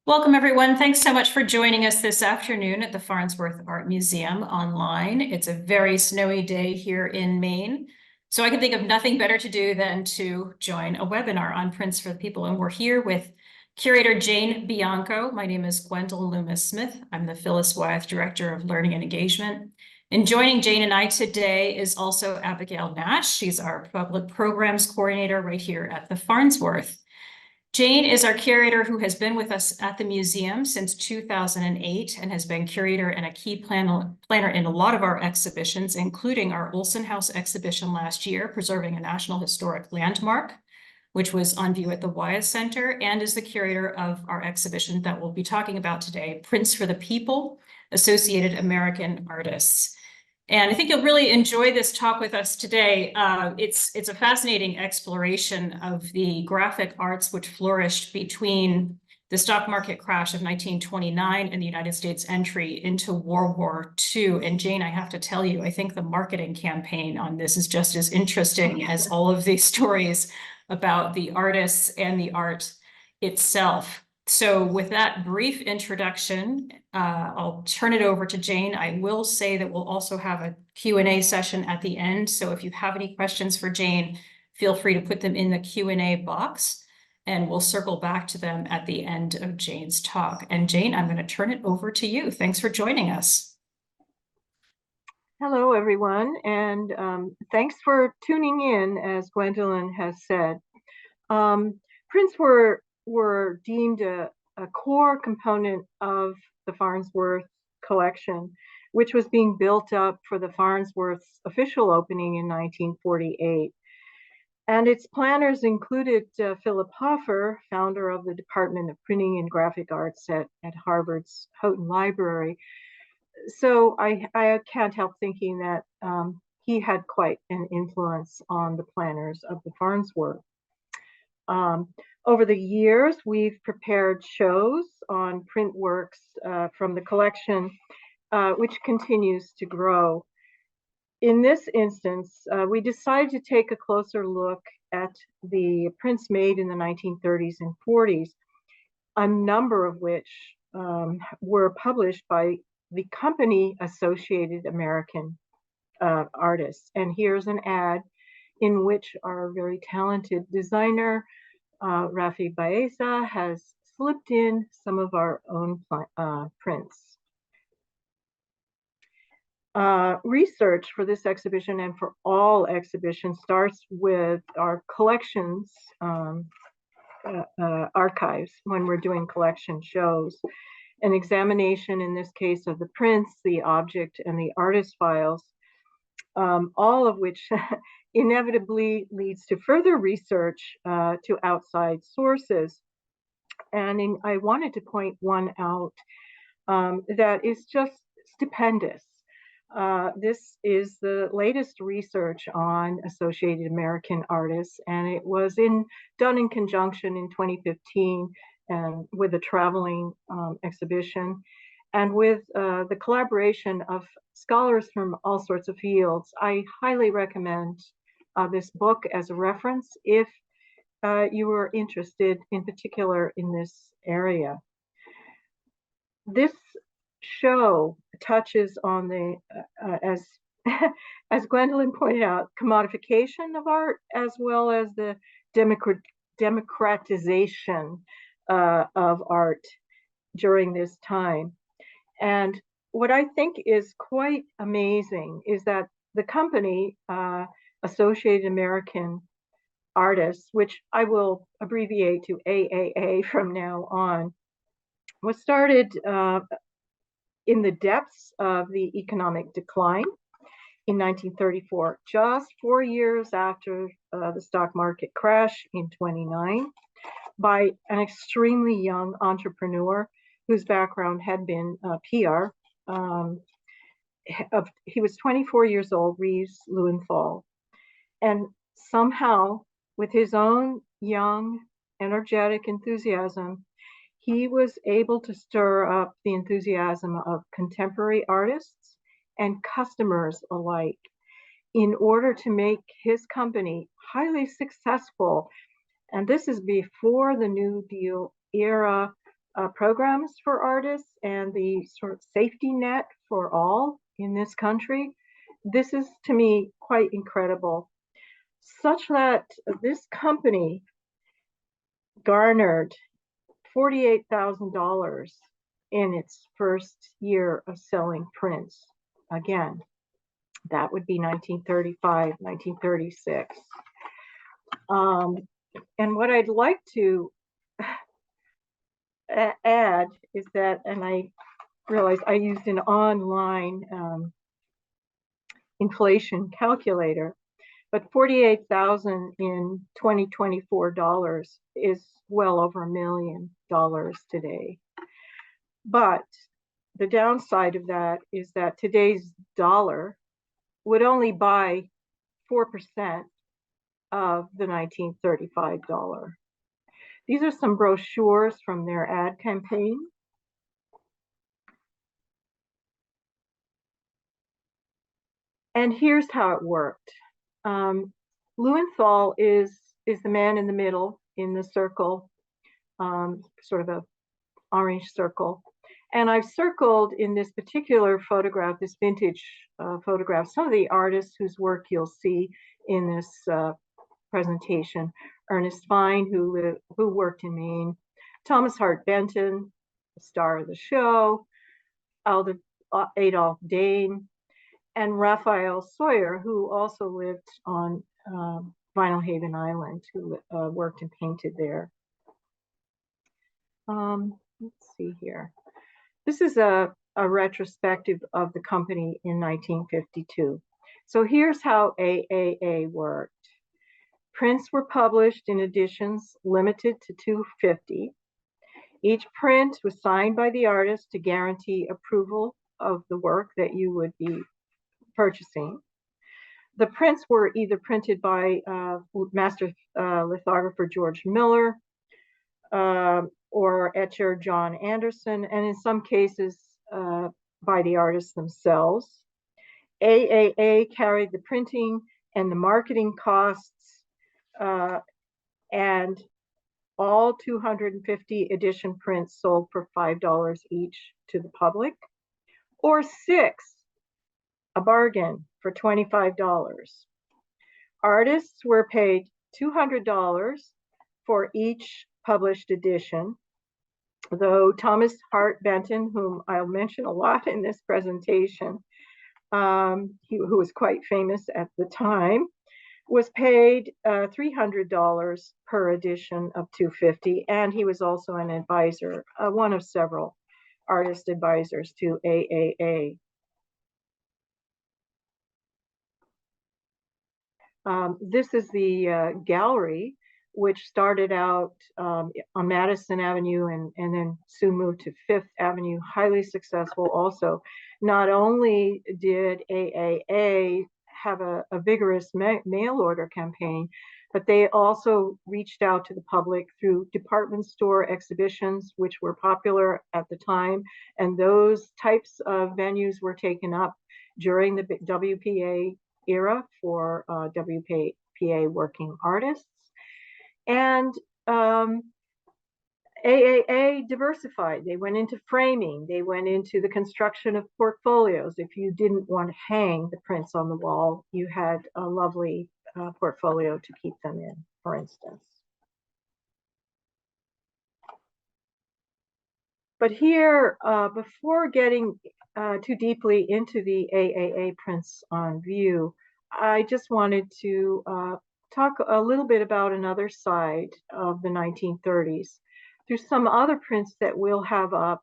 Welcome, everyone. Thanks so much for joining us this afternoon at the Farnsworth Art Museum online. It's a very snowy day here in Maine, so I can think of nothing better to do than to join a webinar on prints for the people. And we're here with curator Jane Bianco. My name is Gwendolyn Loomis-Smith. I'm the Phyllis Wyeth Director of Learning and Engagement. And joining Jane and I today is also Abigail Nash. She's our Public Programs Coordinator right here at the Farnsworth. Jane is our curator who has been with us at the museum since 2008 and has been curator and a key planner in a lot of our exhibitions, including our Olson House exhibition last year, Preserving a National Historic Landmark, which was on view at the Wyeth Center, and is the curator of our exhibition that we'll be talking about today, Prints for the People, Associated American Artists. And I think you'll really enjoy this talk with us today. It's a fascinating exploration of the graphic arts which flourished between the stock market crash of 1929 and the United States entry into World War II. And Jane, I have to tell you, I think the marketing campaign on this is just as interesting as all of these stories about the artists and the art itself. So with that brief introduction, I'll turn it over to Jane. I will say that we'll also have a Q&A session at the end. So if you have any questions for Jane, feel free to put them in the Q&A box and we'll circle back to them at the end of Jane's talk. And Jane, I'm going to turn it over to you. Thanks for joining us. Hello, everyone, and thanks for tuning in, as Gwendolyn has said. Prints were deemed a core component of the Farnsworth collection, which was being built up for the Farnsworth's official opening in 1948. And its planners included Philip Hoffer, founder of the Department of Printing and Graphic Arts at Harvard's Houghton Library. So I can't help thinking that he had quite an influence on the planners of the Farnsworth. Over the years, we've prepared shows on print works from the collection, which continues to grow. In this instance, we decided to take a closer look at the prints made in the 1930s and 40s, a number of which were published by the company Associated American Artists. And here's an ad in which our very talented designer, Rafi Baeza, has slipped in some of our own prints. Research for this exhibition and for all exhibitions starts with our collections archives when we're doing collection shows. An examination, in this case, of the prints, the object, and the artist files, all of which inevitably leads to further research to outside sources. And I wanted to point one out that is just stupendous. This is the latest research on Associated American Artists, and it was done in conjunction in 2015 and with a traveling exhibition, and with the collaboration of scholars from all sorts of fields. I highly recommend this book as a reference if you are interested in particular in this area. This show touches on the, as Gwendolyn pointed out, commodification of art, as well as the democratization of art during this time. And what I think is quite amazing is that the company, Associated American Artists, which I will abbreviate to AAA from now on, was started in the depths of the economic decline in 1934, just 4 years after the stock market crash in 29, by an extremely young entrepreneur whose background had been PR. He was 24 years old, Reeves Lewenthal, and somehow, with his own young, energetic enthusiasm, he was able to stir up the enthusiasm of contemporary artists and customers alike in order to make his company highly successful. And this is before the New Deal era programs for artists and the sort of safety net for all in this country. This is, to me, quite incredible, such that this company garnered $48,000 in its first year of selling prints. Again, that would be 1935, 1936. And what I'd like to add is that, and I realized I used an online inflation calculator, but 48,000 in 2024 dollars is well over $1 million today. But the downside of that is that today's dollar would only buy 4% of the 1935 dollar. These are some brochures from their ad campaign. And here's how it worked. Lewenthal is the man in the middle in the circle, sort of a orange circle. And I've circled in this particular photograph, this vintage photograph, some of the artists whose work you'll see in this presentation. Ernest Fine, who worked in Maine, Thomas Hart Benton, the star of the show, Adolph Dane, and Raphael Sawyer, who also lived on Vinyl Haven Island, who worked and painted there. Let's see here. This is a retrospective of the company in 1952. So here's how AAA worked. Prints were published in editions limited to 250. Each print was signed by the artist to guarantee approval of the work that you would be purchasing. The prints were either printed by master lithographer George Miller or etcher John Anderson, and in some cases by the artists themselves. AAA carried the printing and the marketing costs, and all 250 edition prints sold for $5 each to the public, or 6, a bargain, for $25. Artists were paid $200 for each published edition, though Thomas Hart Benton, whom I'll mention a lot in this presentation, who was quite famous at the time, was paid $300 per edition of 250, and he was also an advisor, one of several artist advisors to AAA. This is the gallery, which started out on Madison Avenue and then soon moved to Fifth Avenue, highly successful also. Not only did AAA have a vigorous mail order campaign, but they also reached out to the public through department store exhibitions, which were popular at the time. And those types of venues were taken up during the WPA era for WPA working artists. And AAA diversified. They went into framing. They went into the construction of portfolios. If you didn't want to hang the prints on the wall, you had a lovely portfolio to keep them in, for instance. But here, before getting too deeply into the AAA prints on view, I just wanted to talk a little bit about another side of the 1930s through some other prints that we'll have up,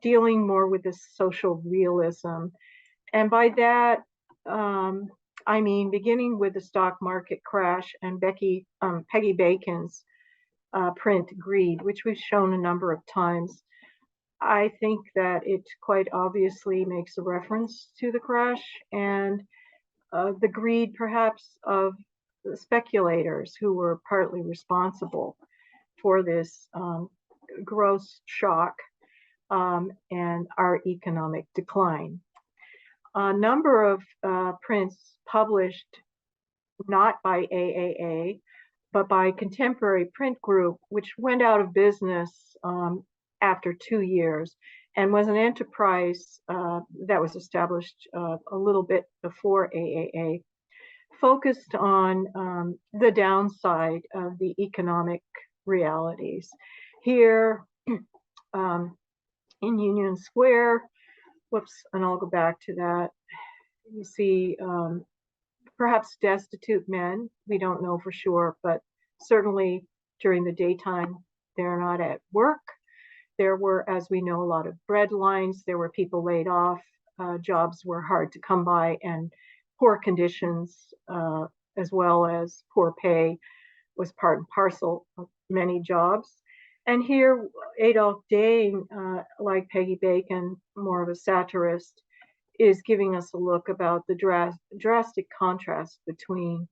dealing more with the social realism. And by that, I mean beginning with the stock market crash and Peggy Bacon's print Greed, which we've shown a number of times. I think that it quite obviously makes a reference to the crash and the greed perhaps of the speculators who were partly responsible for this gross shock and our economic decline. A number of prints published not by AAA, but by Contemporary Print Group, which went out of business after 2 years and was an enterprise that was established a little bit before AAA, focused on the downside of the economic realities. Here in Union Square, whoops, and I'll go back to that, you see perhaps destitute men. We don't know for sure, but certainly during the daytime, they're not at work. There were, as we know, a lot of bread lines. There were people laid off. Jobs were hard to come by, and poor conditions, as well as poor pay, was part and parcel of many jobs. And here, Adolf Dane, like Peggy Bacon, more of a satirist, is giving us a look about the drastic contrast between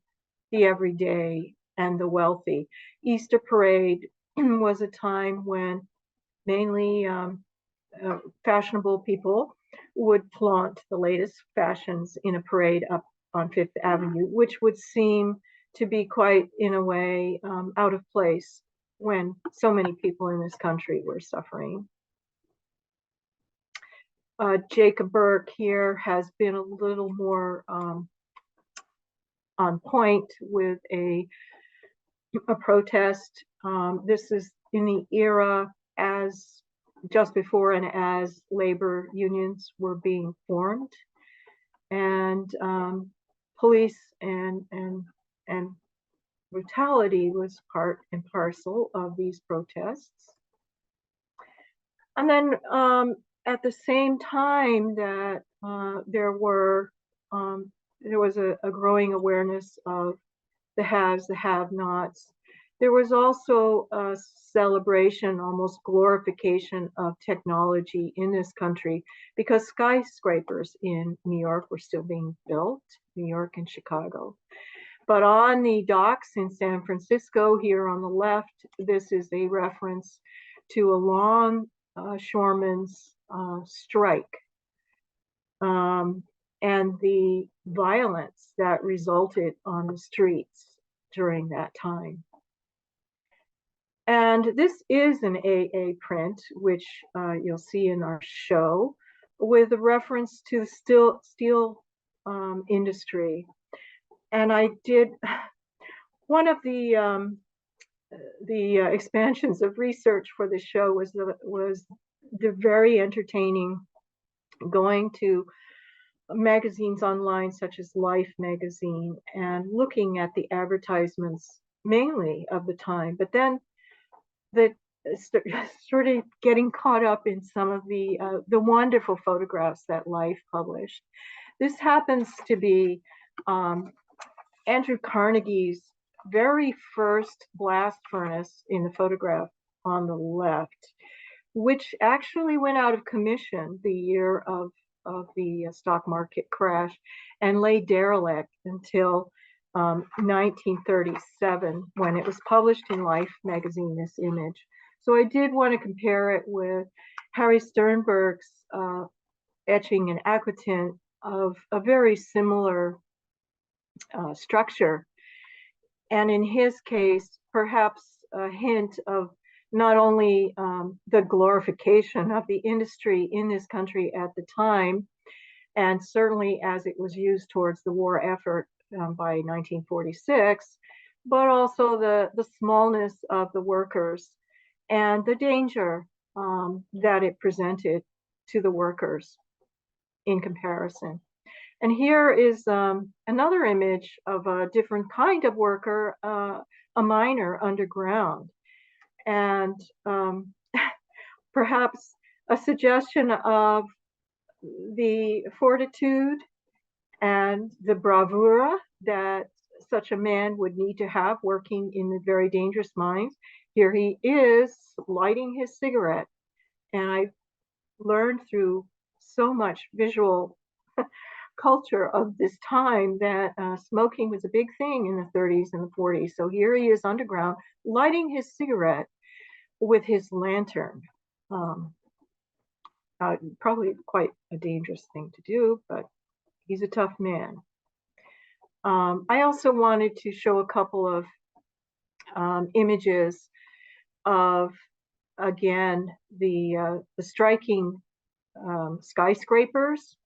the everyday and the wealthy. Easter Parade was a time when mainly fashionable people would flaunt the latest fashions in a parade up on Fifth Avenue, which would seem to be quite, in a way, out of place when so many people in this country were suffering. Jacob Burke here has been a little more on point with a protest. This is in the era as just before and as labor unions were being formed, and police and brutality was part and parcel of these protests. And then at the same time that there was a growing awareness of the haves, the have-nots, there was also a celebration, almost glorification of technology in this country, because skyscrapers in New York were still being built, New York and Chicago. But on the docks in San Francisco, here on the left, this is a reference to a longshoremen's strike and the violence that resulted on the streets during that time. And this is an AA print, which you'll see in our show, with a reference to the steel industry. And I did one of the expansions of research for the show was the very entertaining going to magazines online such as Life magazine and looking at the advertisements mainly of the time, but then sort of getting caught up in some of the wonderful photographs that Life published. This happens to be Andrew Carnegie's very first blast furnace in the photograph on the left, which actually went out of commission the year of the stock market crash and lay derelict until 1937, when it was published in Life magazine, this image. So I did want to compare it with Harry Sternberg's etching in aquatint of a very similar structure. And in his case, perhaps a hint of not only the glorification of the industry in this country at the time, and certainly as it was used towards the war effort by 1946, but also the smallness of the workers and the danger that it presented to the workers in comparison. And here is another image of a different kind of worker, a miner underground. And perhaps a suggestion of the fortitude and the bravura that such a man would need to have working in the very dangerous mines. Here he is lighting his cigarette. And I learned through so much visual culture of this time that smoking was a big thing in the 30s and the 40s. So here he is underground lighting his cigarette with his lantern. Probably quite a dangerous thing to do, but he's a tough man. I also wanted to show a couple of images of, again, the striking skyscrapers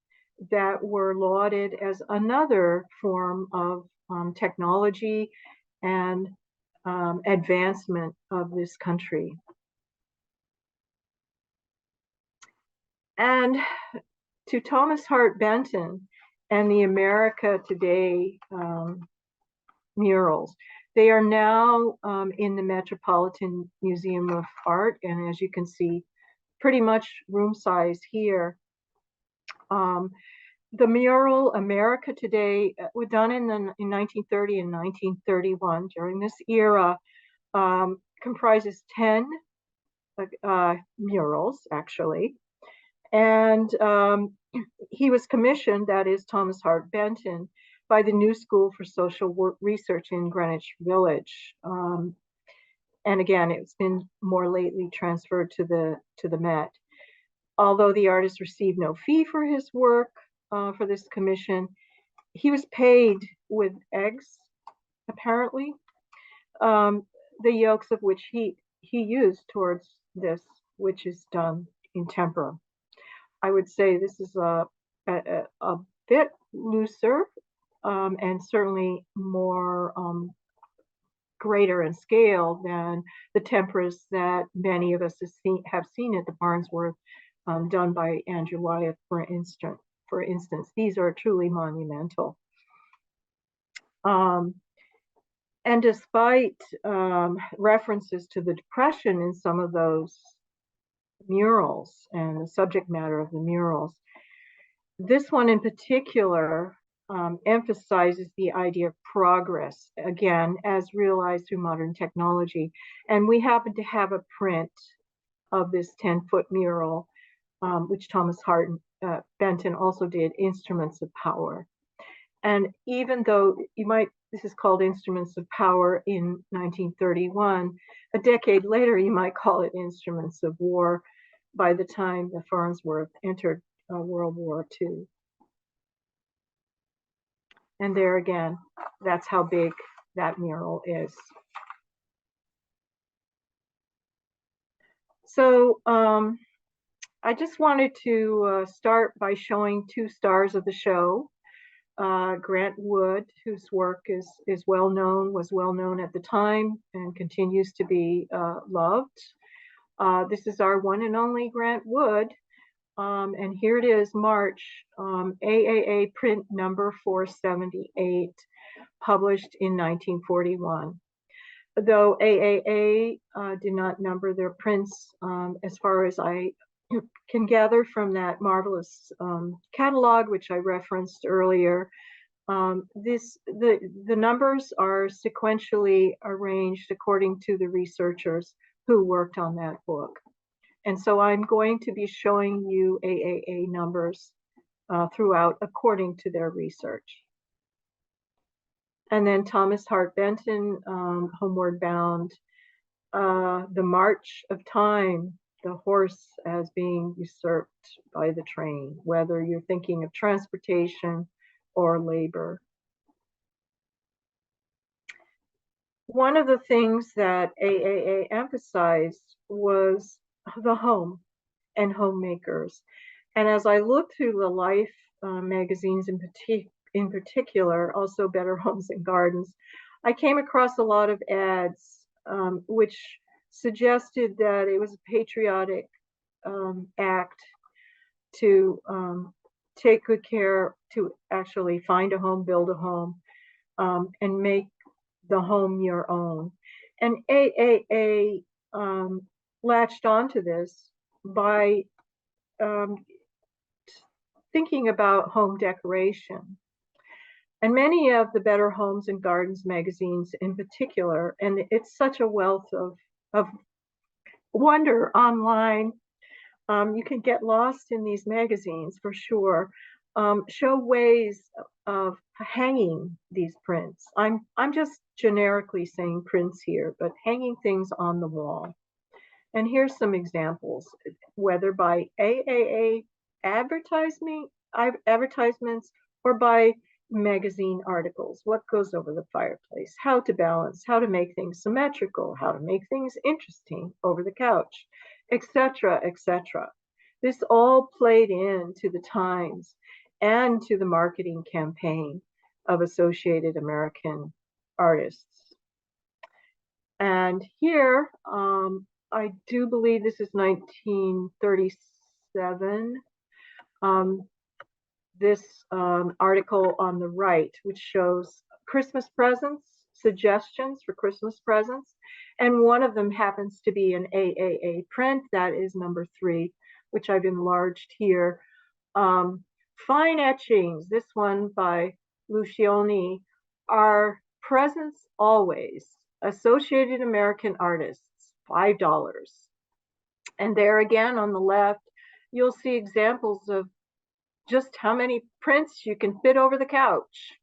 that were lauded as another form of technology and advancement of this country. And to Thomas Hart Benton and the America Today murals, they are now in the Metropolitan Museum of Art, and as you can see, pretty much room size here. The mural America Today was done in 1930 and 1931. During this era, comprises 10 murals, actually. And he was commissioned, that is Thomas Hart Benton, by the New School for Social Research in Greenwich Village. And again, it's been more lately transferred to the Met. Although the artist received no fee for his work for this commission, he was paid with eggs, apparently, the yolks of which he used towards this, which is done in tempera. I would say this is a bit looser and certainly more greater in scale than the temperas that many of us have seen at the Farnsworth done by Andrew Wyeth, for instance. These are truly monumental. And despite references to the Depression in some of those murals and the subject matter of the murals, this one in particular emphasizes the idea of progress, again, as realized through modern technology. And we happen to have a print of this 10-foot mural, which Thomas Hart Benton also did, Instruments of Power. And even though this is called Instruments of Power in 1931, a decade later, you might call it Instruments of War by the time the Farnsworth entered World War II. And there again, that's how big that mural is. So I just wanted to start by showing two stars of the show. Grant Wood, whose work is well known, was well known at the time and continues to be loved. This is our one and only Grant Wood. And here it is, March, AAA print number 478, published in 1941. Though AAA did not number their prints, as far as I can gather from that marvelous catalog, which I referenced earlier, the numbers are sequentially arranged according to the researchers who worked on that book. And so I'm going to be showing you AAA numbers throughout according to their research. And then Thomas Hart Benton, Homeward Bound, The March of Time, the horse as being usurped by the train, whether you're thinking of transportation or labor. One of the things that AAA emphasized was the home and homemakers. And as I looked through the Life magazines in particular, also Better Homes and Gardens, I came across a lot of ads which suggested that it was a patriotic act to take good care to actually find a home, build a home, and make the home your own. And AAA latched onto this by thinking about home decoration. And many of the Better Homes and Gardens magazines in particular, and it's such a wealth of wonder online, you can get lost in these magazines for sure, show ways of hanging these prints. I'm just generically saying prints here, but hanging things on the wall. And here's some examples, whether by AAA advertisements or by magazine articles, what goes over the fireplace, how to balance, how to make things symmetrical, how to make things interesting over the couch, etc., etc. This all played into the times and to the marketing campaign of Associated American Artists. And here, I do believe this is 1937. This article on the right, which shows Christmas presents, suggestions for Christmas presents. And one of them happens to be an AAA print. That is number 3, which I've enlarged here. Fine etchings, this one by Lucioni, are presents always. Associated American Artists, $5. And there again on the left, you'll see examples of just how many prints you can fit over the couch,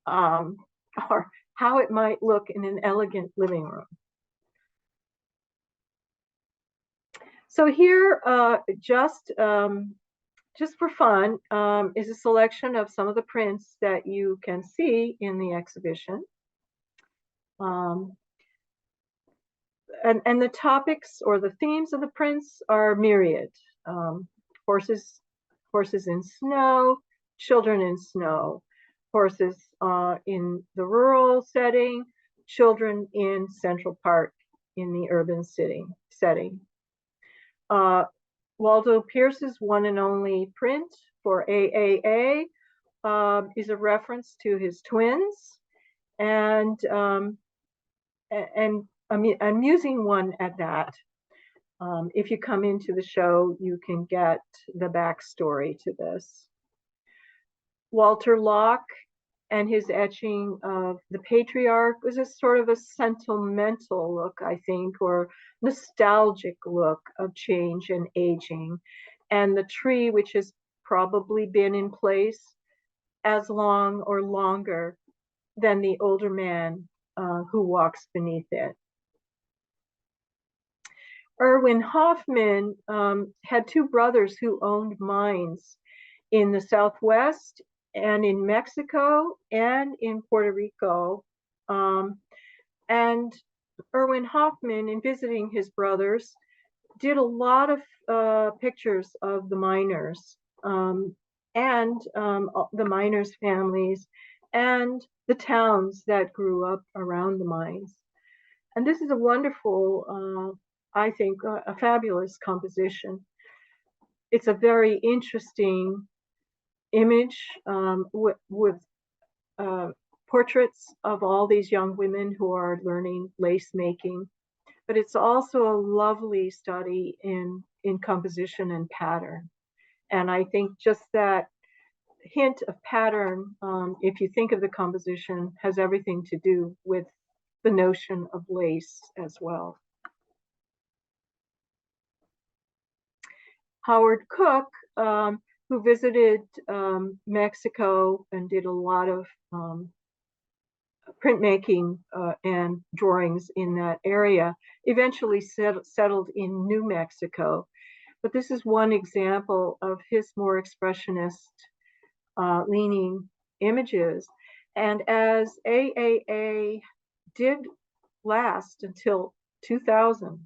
or how it might look in an elegant living room. So here, just for fun, is a selection of some of the prints that you can see in the exhibition. And the topics or the themes of the prints are myriad. Horses in snow, children in snow, horses in the rural setting, children in Central Park in the urban setting. Waldo Pierce's one and only print for AAA is a reference to his twins, and amusing one at that. If you come into the show, you can get the backstory to this. Walter Locke and his etching of the patriarch was a sort of a sentimental look, I think, or nostalgic look of change and aging. And the tree, which has probably been in place as long or longer than the older man who walks beneath it. Erwin Hoffman had 2 brothers who owned mines in the Southwest and in Mexico and in Puerto Rico. And Erwin Hoffman, in visiting his brothers, did a lot of pictures of the miners and the miners' families and the towns that grew up around the mines. And this is a wonderful, I think, a fabulous composition. It's a very interesting image with portraits of all these young women who are learning lace making, but it's also a lovely study in composition and pattern. And I think just that hint of pattern, if you think of the composition, has everything to do with the notion of lace as well. Howard Cook, who visited Mexico and did a lot of printmaking and drawings in that area, eventually settled in New Mexico. But this is one example of his more expressionist leaning images. And as AAA did last until 2000,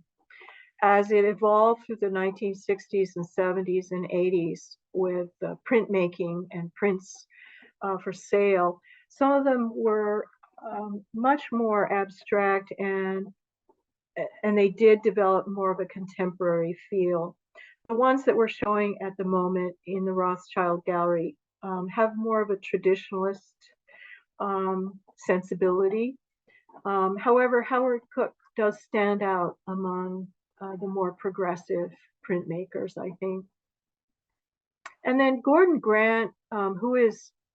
as it evolved through the 1960s and 70s and 80s with printmaking and prints for sale, some of them were much more abstract, and they did develop more of a contemporary feel. The ones that we're showing at the moment in the Rothschild Gallery have more of a traditionalist sensibility. However, Howard Cook does stand out among the more progressive printmakers, I think. And then Gordon Grant, who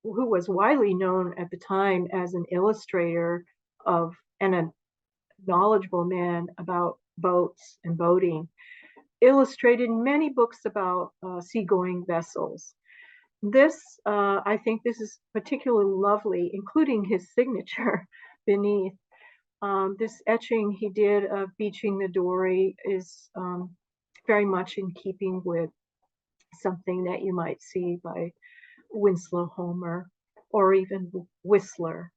was widely known at the time as an illustrator and a knowledgeable man about boats and boating, illustrated many books about seagoing vessels. This, I think this is particularly lovely, including his signature beneath. This etching he did of Beaching the Dory is very much in keeping with something that you might see by Winslow Homer. or even Whistler.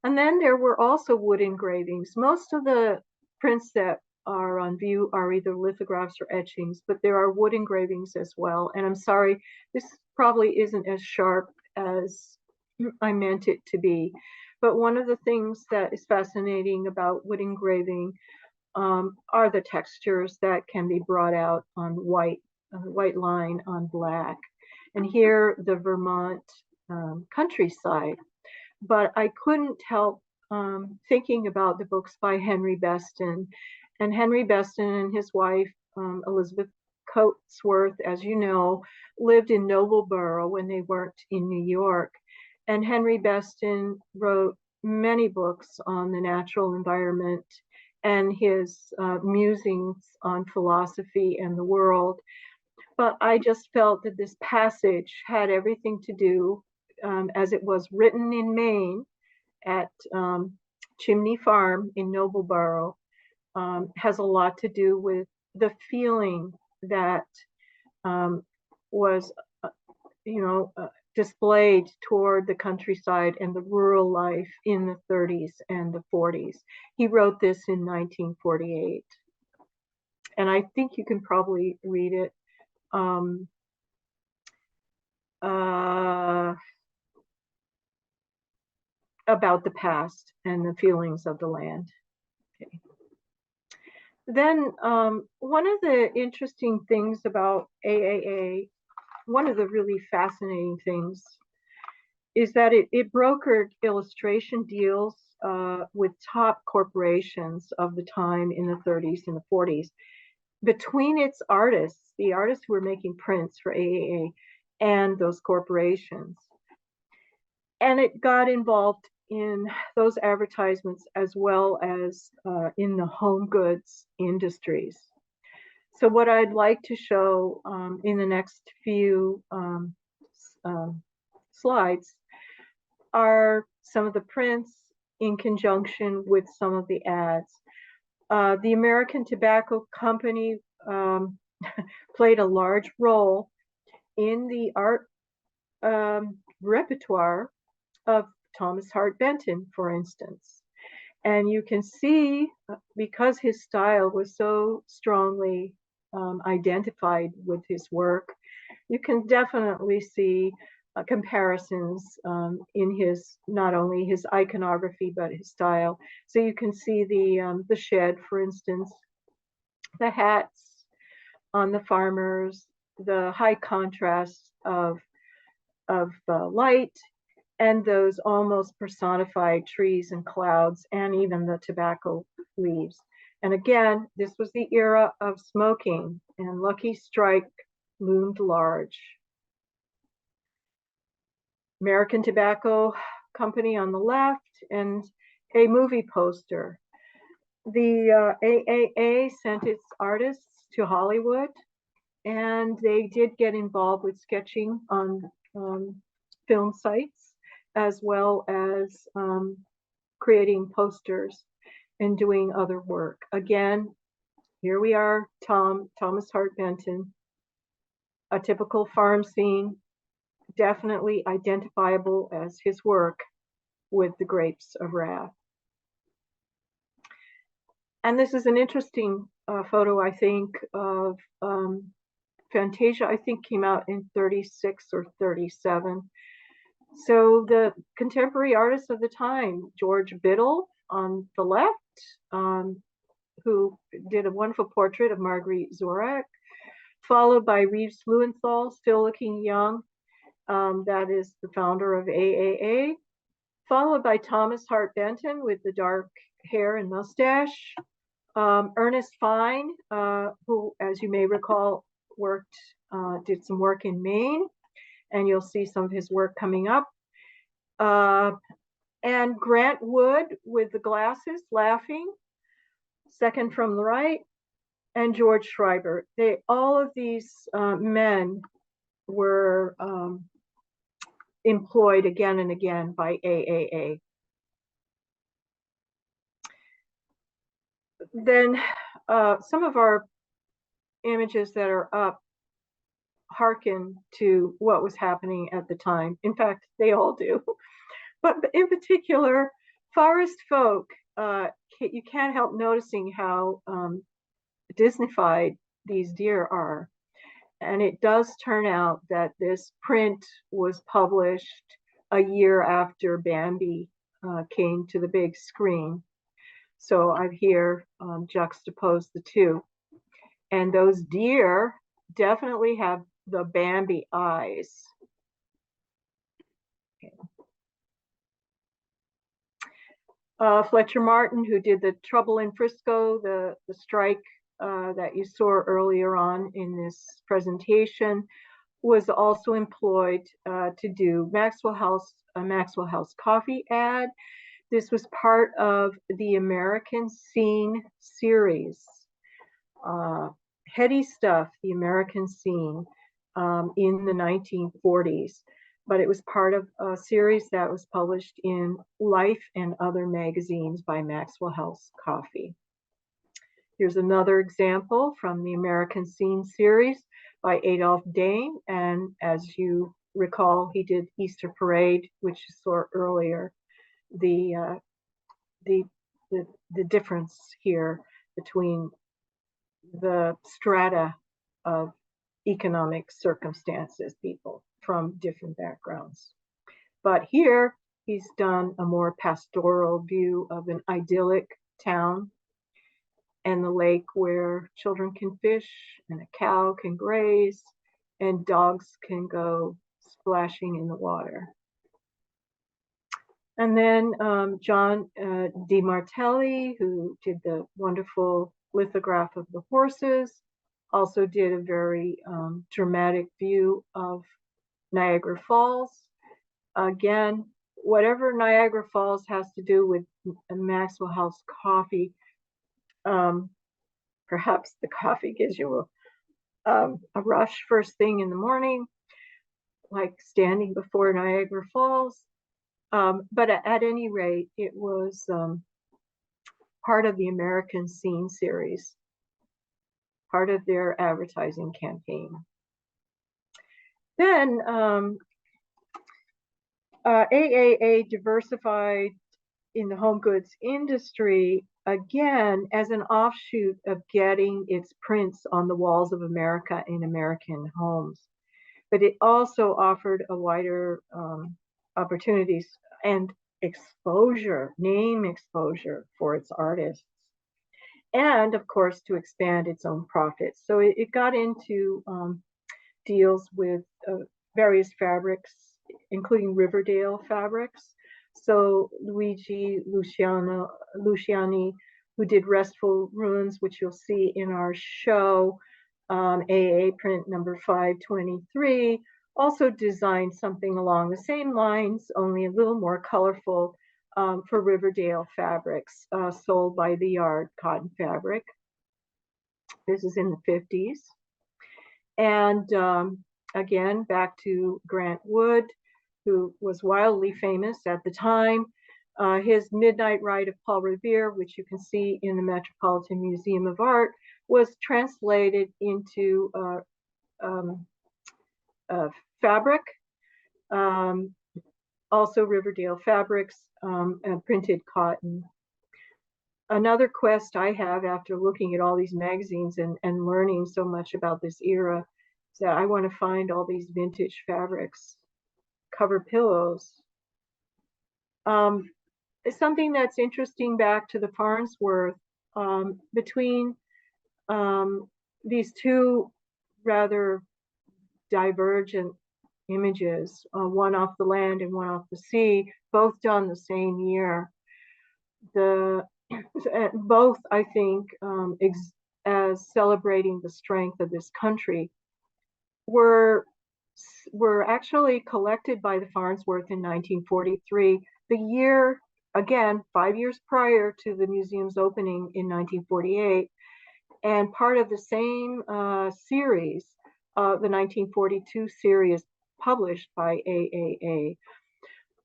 And then there were also wood engravings. Most of the prints that are on view are either lithographs or etchings, but there are wood engravings as well. And I'm sorry, this probably isn't as sharp as I meant it to be. But one of the things that is fascinating about wood engraving are the textures that can be brought out on white line on black. And here, the Vermont countryside. But I couldn't help thinking about the books by Henry Beston. And Henry Beston and his wife, Elizabeth Coatsworth, as you know, lived in Nobleboro when they worked in New York. And Henry Beston wrote many books on the natural environment and his musings on philosophy and the world. But I just felt that this passage had everything to do, as it was written in Maine at Chimney Farm in Nobleboro, has a lot to do with the feeling that was, displayed toward the countryside and the rural life in the 30s and the 40s. He wrote this in 1948. And I think you can probably read it. About the past and the feelings of the land. Okay. Then one of the interesting things about AAA, one of the really fascinating things, is that it brokered illustration deals with top corporations of the time in the 30s and the 40s. Between its artists, the artists who were making prints for AAA, and those corporations. And it got involved in those advertisements as well as in the home goods industries. So what I'd like to show in the next few slides are some of the prints in conjunction with some of the ads. The American Tobacco Company played a large role in the art repertoire of Thomas Hart Benton, for instance. And you can see, because his style was so strongly identified with his work, you can definitely see comparisons in his, not only his iconography, but his style. So you can see the shed, for instance, the hats on the farmers, the high contrast of light, and those almost personified trees and clouds, and even the tobacco leaves. And again, this was the era of smoking, and Lucky Strike loomed large. American Tobacco Company on the left, and a movie poster. The AAA sent its artists to Hollywood, and they did get involved with sketching on film sites, as well as creating posters and doing other work. Again, here we are, Thomas Hart Benton, a typical farm scene, definitely identifiable as his work with the Grapes of Wrath. And this is an interesting photo, I think, of Fantasia, I think came out in 36 or 37. So the contemporary artists of the time, George Biddle on the left, who did a wonderful portrait of Marguerite Zorak, followed by Reeves Lewenthal, still looking young. That is the founder of AAA, followed by Thomas Hart Benton with the dark hair and mustache. Ernest Fine, who, as you may recall, did some work in Maine, and you'll see some of his work coming up. And Grant Wood with the glasses, laughing, second from the right, and George Schreiber. All of these men were employed again and again by AAA. Then some of our images that are up hearken to what was happening at the time. In fact, they all do. But in particular, forest folk, you can't help noticing how Disneyfied these deer are. And it does turn out that this print was published a year after Bambi came to the big screen. So I've here juxtaposed the two. And those deer definitely have the Bambi eyes. Fletcher Martin, who did the Trouble in Frisco, the strike that you saw earlier on in this presentation, was also employed to do a Maxwell House coffee ad. This was part of the American Scene series. Heady stuff, the American Scene in the 1940s. But it was part of a series that was published in Life and other magazines by Maxwell House Coffee. Here's another example from the American Scene series by Adolph Dane. And as you recall, he did Easter Parade, which you saw earlier. The difference here between the strata of economic circumstances, people from different backgrounds. But here he's done a more pastoral view of an idyllic town and the lake where children can fish and a cow can graze and dogs can go splashing in the water. And then John DiMartelli, who did the wonderful lithograph of the horses, also did a very dramatic view of Niagara Falls. Again, whatever Niagara Falls has to do with Maxwell House coffee, perhaps the coffee gives you a rush first thing in the morning, like standing before Niagara Falls. But at any rate, it was part of the American Scene series, part of their advertising campaign. Then AAA diversified in the home goods industry, again, as an offshoot of getting its prints on the walls of America in American homes. But it also offered a wider opportunities and exposure, name exposure for its artists. And of course, to expand its own profits. So it got into deals with various fabrics, including Riverdale fabrics. So Luigi Luciani, who did Restful Ruins, which you'll see in our show, AA print number 523, also designed something along the same lines, only a little more colorful, for Riverdale fabrics, sold by the Yard Cotton Fabric. This is in the 50s. And again, back to Grant Wood, who was wildly famous at the time. His Midnight Ride of Paul Revere, which you can see in the Metropolitan Museum of Art, was translated into fabric, also Riverdale fabrics, and printed cotton. Another quest I have after looking at all these magazines and learning so much about this era is that I want to find all these vintage fabrics, cover pillows. It's something that's interesting back to the Farnsworth, between these two rather divergent images, one off the land and one off the sea, both done the same year. Both, I think, as celebrating the strength of this country, were actually collected by the Farnsworth in 1943, the year, again, 5 years prior to the museum's opening in 1948, and part of the same series, the 1942 series published by AAA.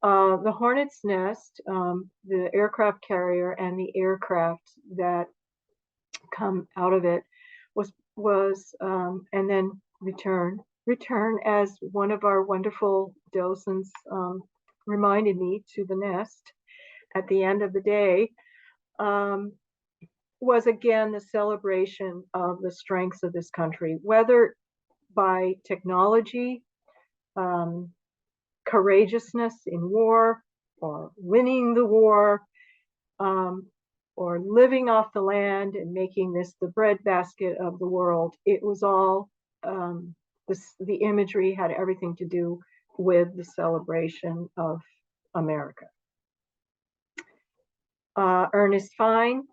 The Hornet's Nest, the aircraft carrier, and the aircraft that come out of it was and then return return, as one of our wonderful docents reminded me, to the nest at the end of the day, was again the celebration of the strengths of this country, whether by technology, courageousness in war, or winning the war, or living off the land and making this the breadbasket of the world. It was all, the imagery had everything to do with the celebration of America. Ernest Fine,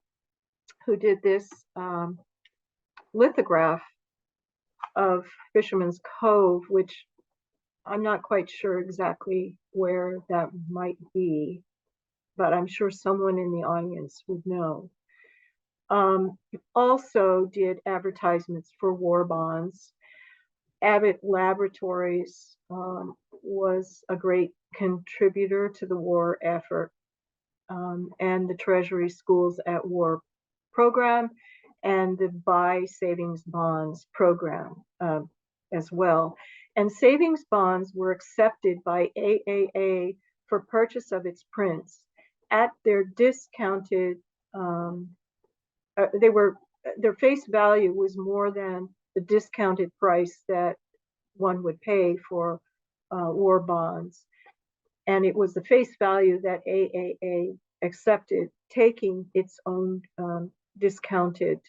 who did this lithograph of Fisherman's Cove, which I'm not quite sure exactly where that might be, but I'm sure someone in the audience would know. Also did advertisements for war bonds. Abbott Laboratories was a great contributor to the war effort, and the Treasury Schools at War program and the Buy Savings Bonds program as well. And savings bonds were accepted by AAA for purchase of its prints at their discounted, their face value was more than the discounted price that one would pay for war bonds. And it was the face value that AAA accepted, taking its own discounted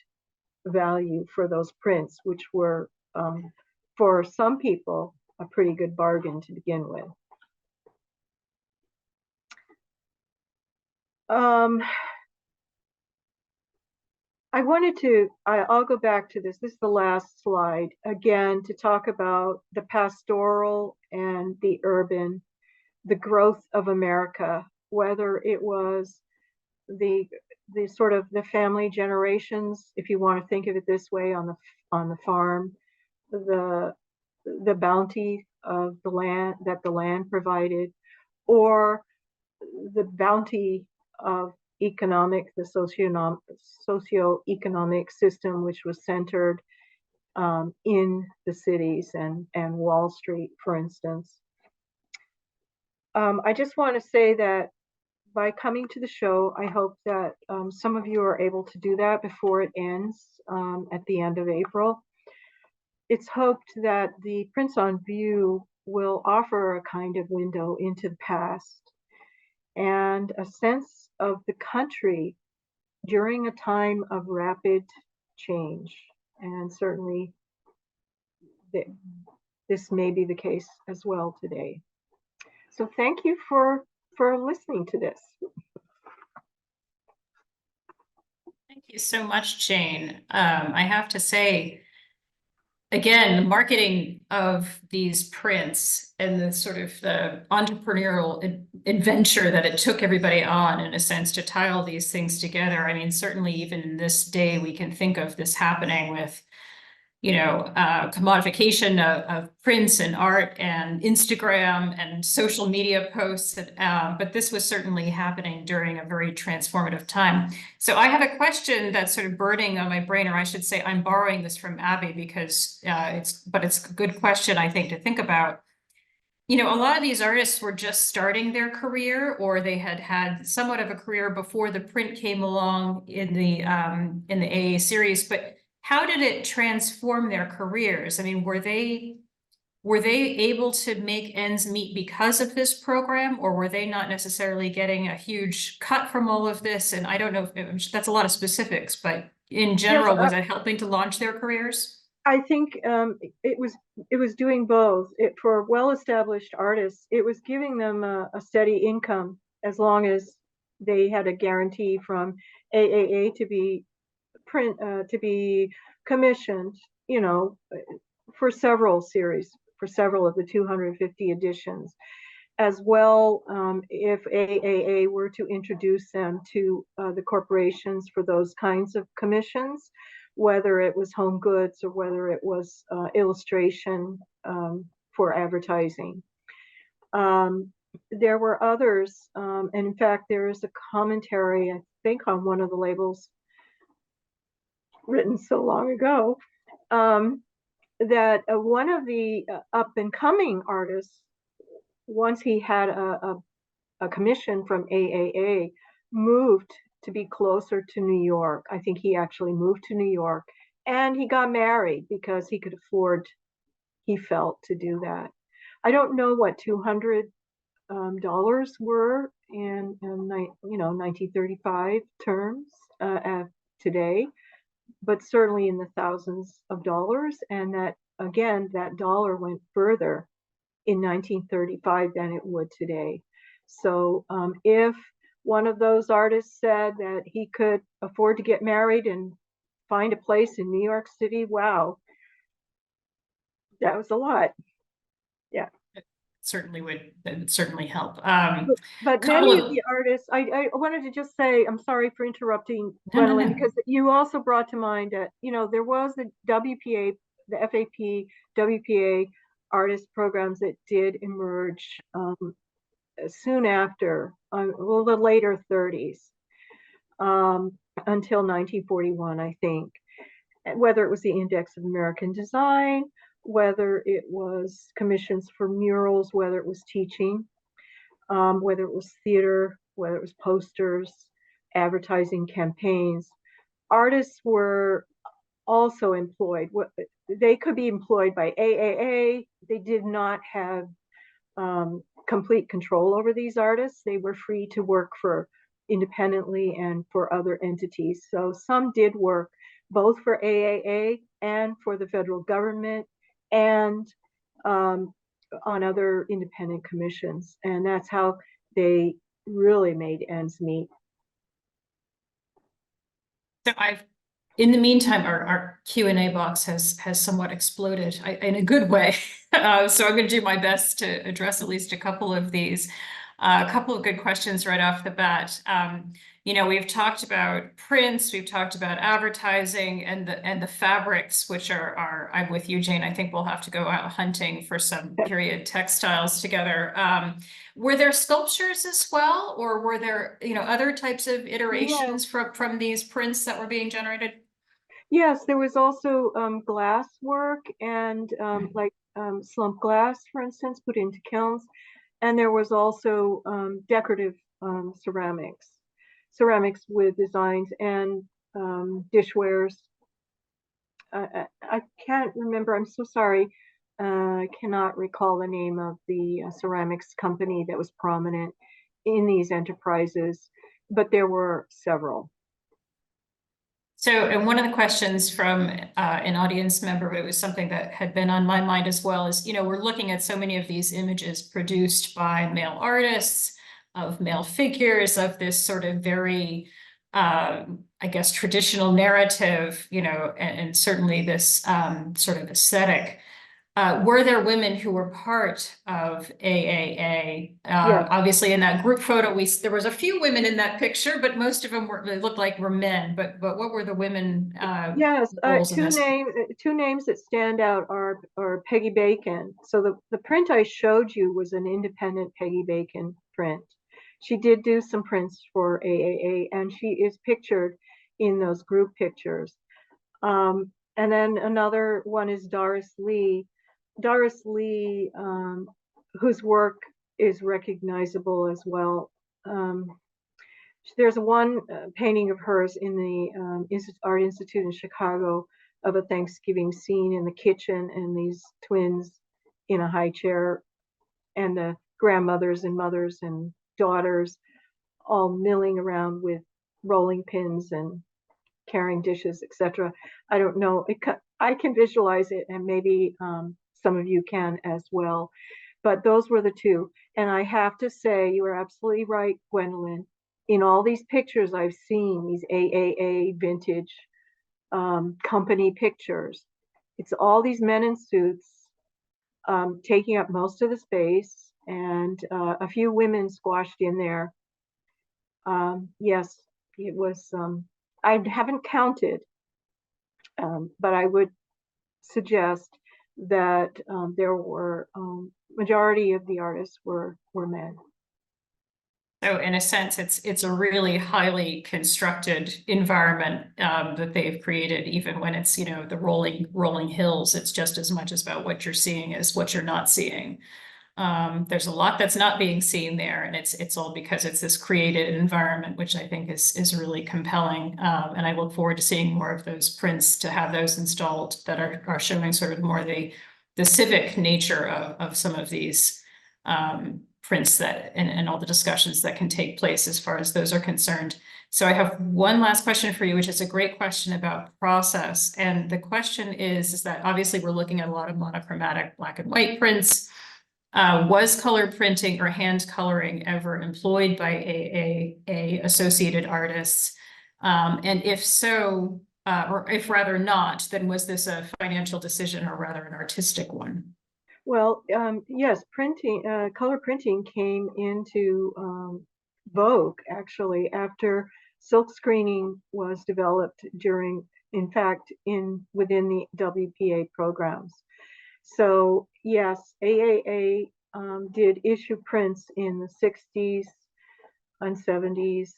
value for those prints, which were, for some people, a pretty good bargain to begin with. I'll go back to this. This is the last slide, again, to talk about the pastoral and the urban, the growth of America, whether it was the sort of the family generations, if you want to think of it this way, on the farm, the bounty of the land that the land provided, or the bounty of the socio-economic system, which was centered in the cities and Wall Street, for instance. I just want to say that by coming to the show, I hope that some of you are able to do that before it ends at the end of April. It's hoped that the Prints on View will offer a kind of window into the past and a sense of the country during a time of rapid change. And certainly this may be the case as well today. So thank you for listening to this. Thank you so much, Jane. I have to say, again, the marketing of these prints and the sort of the entrepreneurial adventure that it took everybody on, in a sense, to tie all these things together. I mean, certainly even in this day, we can think of this happening with, you know, commodification of prints and art and Instagram and social media posts. But this was certainly happening during a very transformative time. So I have a question that's sort of burning on my brain, or I should say I'm borrowing this from Abby because it's a good question, I think, to think about. You know, a lot of these artists were just starting their career, or they had had somewhat of a career before the print came along in the AA series, but how did it transform their careers? I mean, were they able to make ends meet because of this program, or were they not necessarily getting a huge cut from all of this? And I don't know if that's a lot of specifics, but in general, was it helping to launch their careers? I think it was doing both. For well-established artists, it was giving them a steady income as long as they had a guarantee from AAA to be commissioned, you know, for several series, for several of the 250 editions. As well, if AAA were to introduce them to the corporations for those kinds of commissions, whether it was home goods or whether it was illustration for advertising. There were others, and in fact, there is a commentary, I think, on one of the labels written so long ago, that one of the up and coming artists, once he had a commission from AAA, moved to be closer to New York. I think he actually moved to New York, and he got married because he could afford, he felt, to do that. I don't know what $200 were in 1935 terms today, but certainly in the thousands of dollars. And that, again, that dollar went further in 1935 than it would today. So if one of those artists said that he could afford to get married and find a place in New York City, wow, that was a lot. Yeah. Certainly would certainly help. But Couple many of of the artists, I wanted to just say, I'm sorry for interrupting, Gwendolyn, no. because you also brought to mind that, there was the WPA, the FAP, WPA artist programs that did emerge soon after, the later 30s, until 1941, I think. Whether it was the Index of American Design, whether it was commissions for murals, whether it was teaching, whether it was theater, whether it was posters, advertising campaigns. Artists were also employed. They could be employed by AAA. They did not have complete control over these artists. They were free to work for independently and for other entities. So some did work both for AAA and for the federal government and on other independent commissions. And that's how they really made ends meet. So in the meantime, our Q&A box has somewhat exploded in a good way. So I'm going to do my best to address at least a couple of these. A couple of good questions right off the bat. We've talked about prints, we've talked about advertising and the fabrics, which are I'm with you, Jane. I think we'll have to go out hunting for some period textiles together. Were there sculptures as well, or were there, other types of iterations from these prints that were being generated? Yes, there was also glass work and like slump glass, for instance, put into kilns. And there was also decorative ceramics with designs and dishwares. I can't remember, I'm so sorry. I cannot recall the name of the ceramics company that was prominent in these enterprises, but there were several. So, and one of the questions from an audience member, it was something that had been on my mind as well, is, we're looking at so many of these images produced by male artists, of male figures, of this sort of very, I guess, traditional narrative, and certainly this sort of aesthetic. Were there women who were part of AAA? Yes. Obviously, in that group photo, there was a few women in that picture, but most of them they looked like were men. But what were the women Yes, roles in this? two names that stand out are Peggy Bacon. So the print I showed you was an independent Peggy Bacon print. She did do some prints for AAA, and she is pictured in those group pictures. And then another one is Doris Lee. Doris Lee, whose work is recognizable as well. There's one painting of hers in the Art Institute in Chicago of a Thanksgiving scene in the kitchen, and these twins in a high chair, and the grandmothers and mothers and daughters all milling around with rolling pins and carrying dishes, etc. I don't know. I can visualize it, and maybe some of you can as well. But those were the two. And I have to say, you are absolutely right, Gwendolyn. In all these pictures I've seen, these AAA vintage company pictures, it's all these men in suits taking up most of the space, and a few women squashed in there. Yes, it was, I haven't counted, but I would suggest that there were majority of the artists were men. So in a sense, it's a really highly constructed environment that they've created, even when it's, you know, the rolling hills. It's just as much about what you're seeing as what you're not seeing. There's a lot that's not being seen there, and it's all because it's this created environment, which I think is really compelling. And I look forward to seeing more of those prints, to have those installed that are showing sort of more the civic nature of some of these prints that and all the discussions that can take place as far as those are concerned. So I have one last question for you, which is a great question about process. And the question is that obviously we're looking at a lot of monochromatic black and white prints. Was color printing or hand coloring ever employed by a associated artists? And if so, or if rather not, then was this a financial decision or rather an artistic one? Well, yes, color printing came into vogue actually after silk screening was developed in fact, within the WPA programs. So yes, AAA did issue prints in the 60s and 70s,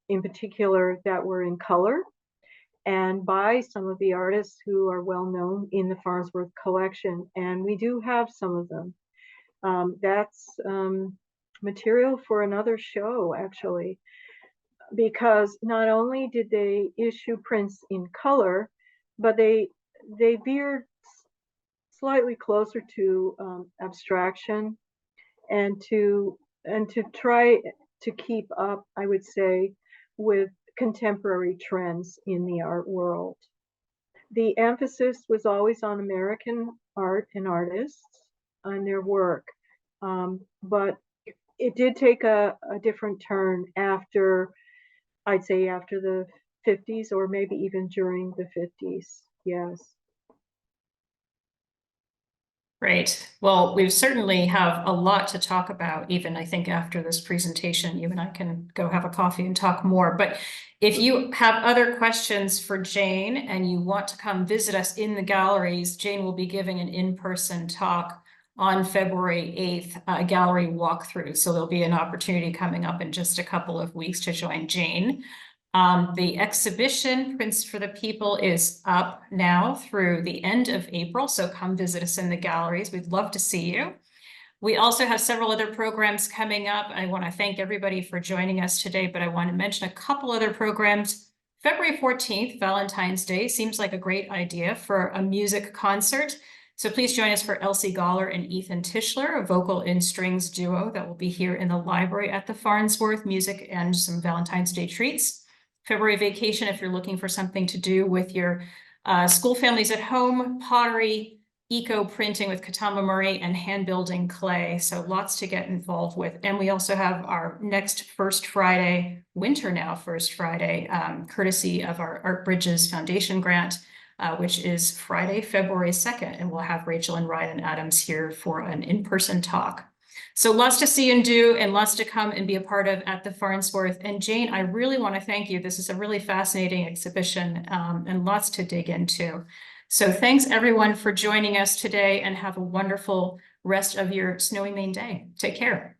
in particular, that were in color, and by some of the artists who are well known in the Farnsworth collection. And we do have some of them. That's material for another show, actually, because not only did they issue prints in color, but they veered slightly closer to abstraction and to try to keep up, I would say, with contemporary trends in the art world. The emphasis was always on American art and artists and their work, but it did take a different turn after, I'd say, after the 50s, or maybe even during the 50s. Yes. Great. Well, we certainly have a lot to talk about, even I think after this presentation, you and I can go have a coffee and talk more. But if you have other questions for Jane and you want to come visit us in the galleries, Jane will be giving an in-person talk on February 8th, a gallery walkthrough. So there'll be an opportunity coming up in just a couple of weeks to join Jane. The exhibition Prints for the People is up now through the end of April, so come visit us in the galleries. We'd love to see you. We also have several other programs coming up. I want to thank everybody for joining us today, but I want to mention a couple other programs. February 14th, Valentine's Day, seems like a great idea for a music concert. So please join us for Elsie Goller and Ethan Tischler, a vocal and strings duo that will be here in the library at the Farnsworth, music and some Valentine's Day treats. February vacation, if you're looking for something to do with your school families at home, pottery, eco printing with Katama Murray, and hand building clay. So lots to get involved with. And we also have our next First Friday, winter now First Friday, courtesy of our Art Bridges Foundation grant, which is Friday, February 2nd. And we'll have Rachel and Ryan Adams here for an in-person talk. So lots to see and do, and lots to come and be a part of at the Farnsworth. And Jane, I really want to thank you. This is a really fascinating exhibition, and lots to dig into. So thanks everyone for joining us today, and have a wonderful rest of your snowy Maine day. Take care.